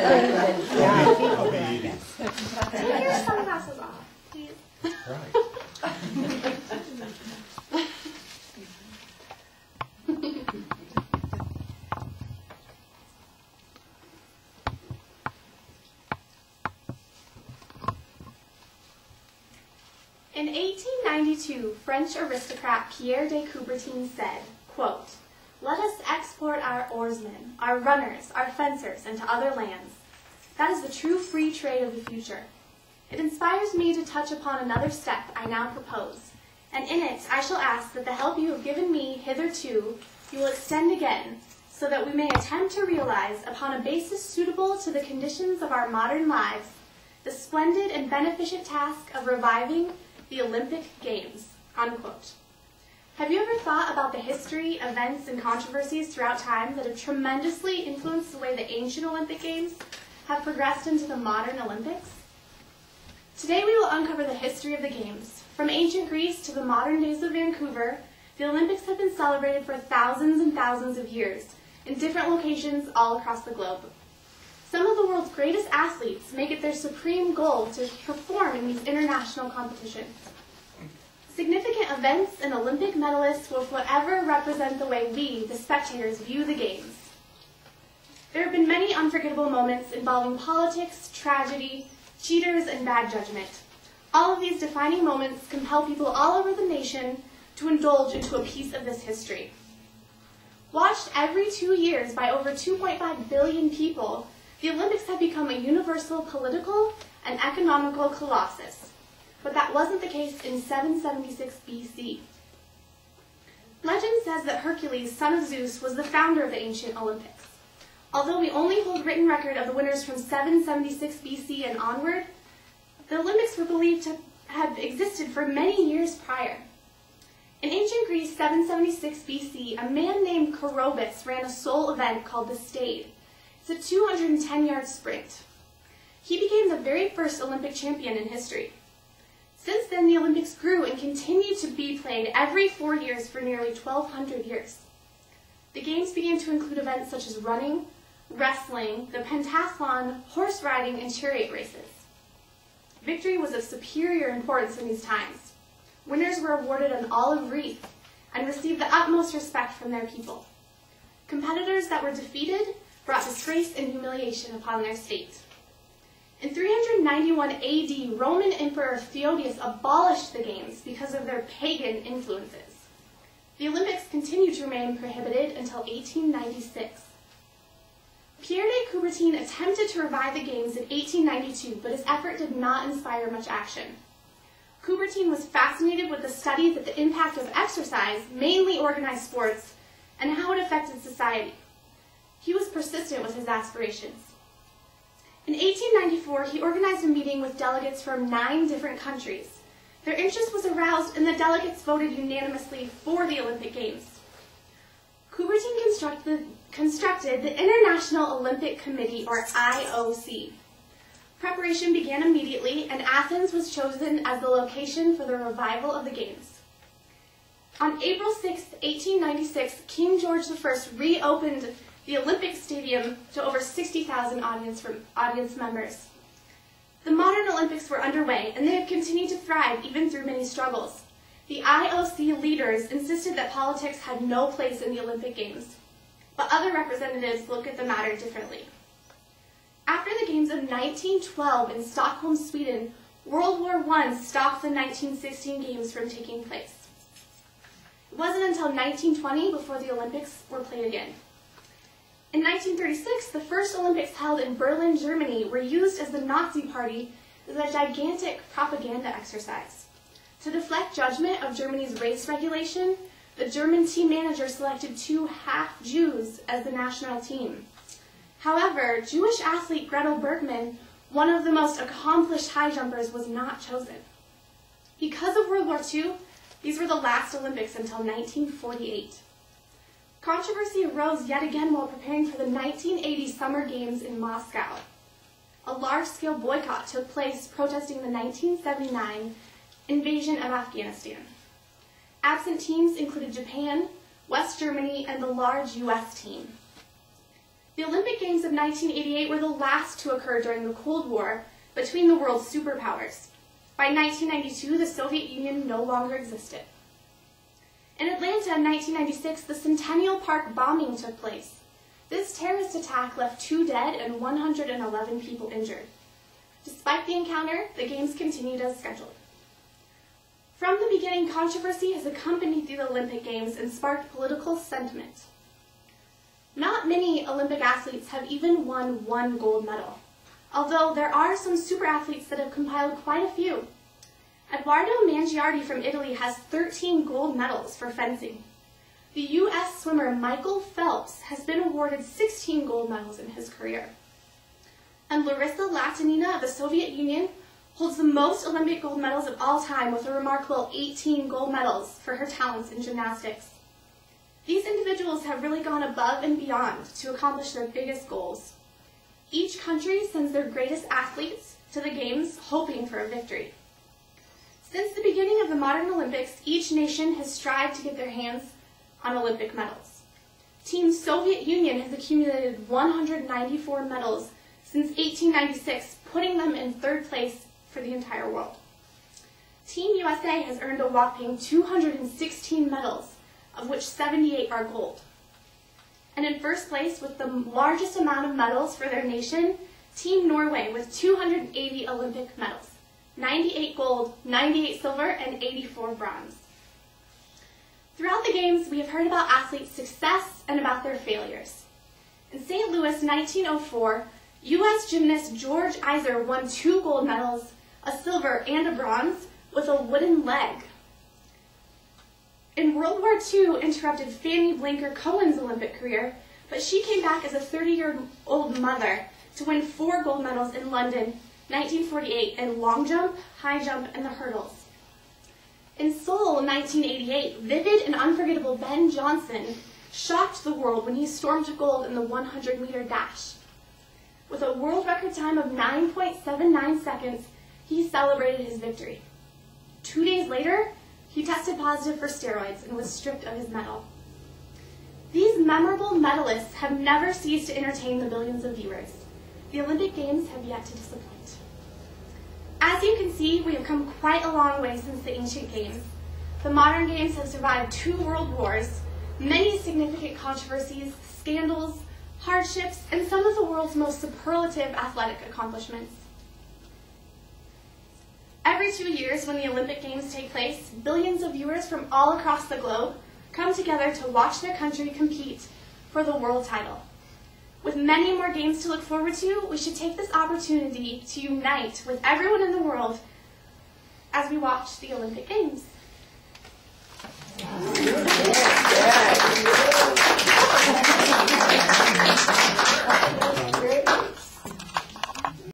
I'll be eating. Take your sunglasses off, please. Right. In 1892, French aristocrat Pierre de Coubertin said, quote, "Let us export our oarsmen, our runners, our fencers into other lands. That is the true free trade of the future. It inspires me to touch upon another step I now propose, and in it I shall ask that the help you have given me hitherto you will extend again, so that we may attempt to realize, upon a basis suitable to the conditions of our modern lives, the splendid and beneficent task of reviving the Olympic Games." Unquote. Have you ever thought about the history, events, and controversies throughout time that have tremendously influenced the way the ancient Olympic Games have progressed into the modern Olympics? Today we will uncover the history of the Games. From ancient Greece to the modern days of Vancouver, the Olympics have been celebrated for thousands and thousands of years in different locations all across the globe. Some of the world's greatest athletes make it their supreme goal to perform in these international competitions. Significant events and Olympic medalists will forever represent the way we, the spectators, view the Games. There have been many unforgettable moments involving politics, tragedy, cheaters, and bad judgment. All of these defining moments compel people all over the nation to indulge into a piece of this history. Watched every 2 years by over 2.5 billion people, the Olympics have become a universal political and economical colossus. But that wasn't the case in 776 BC. Legend says that Hercules, son of Zeus, was the founder of the ancient Olympics. Although we only hold written record of the winners from 776 BC and onward, the Olympics were believed to have existed for many years prior. In ancient Greece, 776 BC, a man named Coroebus ran a sole event called the Stade. It's a 210-yard sprint. He became the very first Olympic champion in history. Since then, the Olympics grew and continued to be played every 4 years for nearly 1,200 years. The Games began to include events such as running, wrestling, the pentathlon, horse riding, and chariot races. Victory was of superior importance in these times. Winners were awarded an olive wreath and received the utmost respect from their people. Competitors that were defeated brought disgrace and humiliation upon their state. In 391 AD, Roman Emperor Theodius abolished the Games because of their pagan influences. The Olympics continued to remain prohibited until 1896. Pierre de Coubertin attempted to revive the Games in 1892, but his effort did not inspire much action. Coubertin was fascinated with the study that the impact of exercise, mainly organized sports, and how it affected society. He was persistent with his aspirations. In 1894, he organized a meeting with delegates from 9 different countries. Their interest was aroused, and the delegates voted unanimously for the Olympic Games. Coubertin constructed the International Olympic Committee, or IOC. Preparation began immediately, and Athens was chosen as the location for the revival of the Games. On April 6, 1896, King George I reopened the Olympic Stadium to over 60,000 audience members. The modern Olympics were underway, and they have continued to thrive even through many struggles. The IOC leaders insisted that politics had no place in the Olympic Games, but other representatives look at the matter differently. After the Games of 1912 in Stockholm, Sweden, World War I stopped the 1916 Games from taking place. It wasn't until 1920 before the Olympics were played again. In 1936, the first Olympics held in Berlin, Germany, were used as the Nazi Party as a gigantic propaganda exercise. To deflect judgment of Germany's race regulation, the German team manager selected 2 half-Jews as the national team. However, Jewish athlete Gretel Bergmann, one of the most accomplished high jumpers, was not chosen. Because of World War II, these were the last Olympics until 1948. Controversy arose yet again while preparing for the 1980 Summer Games in Moscow. A large-scale boycott took place protesting the 1979 invasion of Afghanistan. Absent teams included Japan, West Germany, and the large U.S. team. The Olympic Games of 1988 were the last to occur during the Cold War between the world's superpowers. By 1992, the Soviet Union no longer existed. In Atlanta in 1996, the Centennial Park bombing took place. This terrorist attack left 2 dead and 111 people injured. Despite the encounter, the Games continued as scheduled. From the beginning, controversy has accompanied the Olympic Games and sparked political sentiment. Not many Olympic athletes have even won 1 gold medal, although there are some super athletes that have compiled quite a few. Edoardo Mangiardi from Italy has 13 gold medals for fencing. The U.S. swimmer Michael Phelps has been awarded 16 gold medals in his career. And Larissa Latynina of the Soviet Union holds the most Olympic gold medals of all time with a remarkable 18 gold medals for her talents in gymnastics. These individuals have really gone above and beyond to accomplish their biggest goals. Each country sends their greatest athletes to the Games hoping for a victory. Since the beginning of the modern Olympics, each nation has strived to get their hands on Olympic medals. Team Soviet Union has accumulated 194 medals since 1896, putting them in 3rd place for the entire world. Team USA has earned a whopping 216 medals, of which 78 are gold. And in 1st place, with the largest amount of medals for their nation, Team Norway with 280 Olympic medals, 98 gold, 98 silver, and 84 bronze. Throughout the Games, we have heard about athletes' success and about their failures. In St. Louis, 1904, U.S. gymnast George Iser won 2 gold medals, a silver and a bronze, with a wooden leg. In World War II interrupted Fanny Blinker-Cohen's Olympic career, but she came back as a 30-year-old mother to win 4 gold medals in London, 1948, in long jump, high jump, and the hurdles. In Seoul, 1988, vivid and unforgettable Ben Johnson shocked the world when he stormed gold in the 100-meter dash. With a world record time of 9.79 seconds, he celebrated his victory. 2 days later, he tested positive for steroids and was stripped of his medal. These memorable medalists have never ceased to entertain the billions of viewers. The Olympic Games have yet to disappoint. As you can see, we have come quite a long way since the ancient Games. The modern Games have survived 2 world wars, many significant controversies, scandals, hardships, and some of the world's most superlative athletic accomplishments. Every 2 years, when the Olympic Games take place, billions of viewers from all across the globe come together to watch their country compete for the world title. With many more games to look forward to, we should take this opportunity to unite with everyone in the world as we watch the Olympic Games.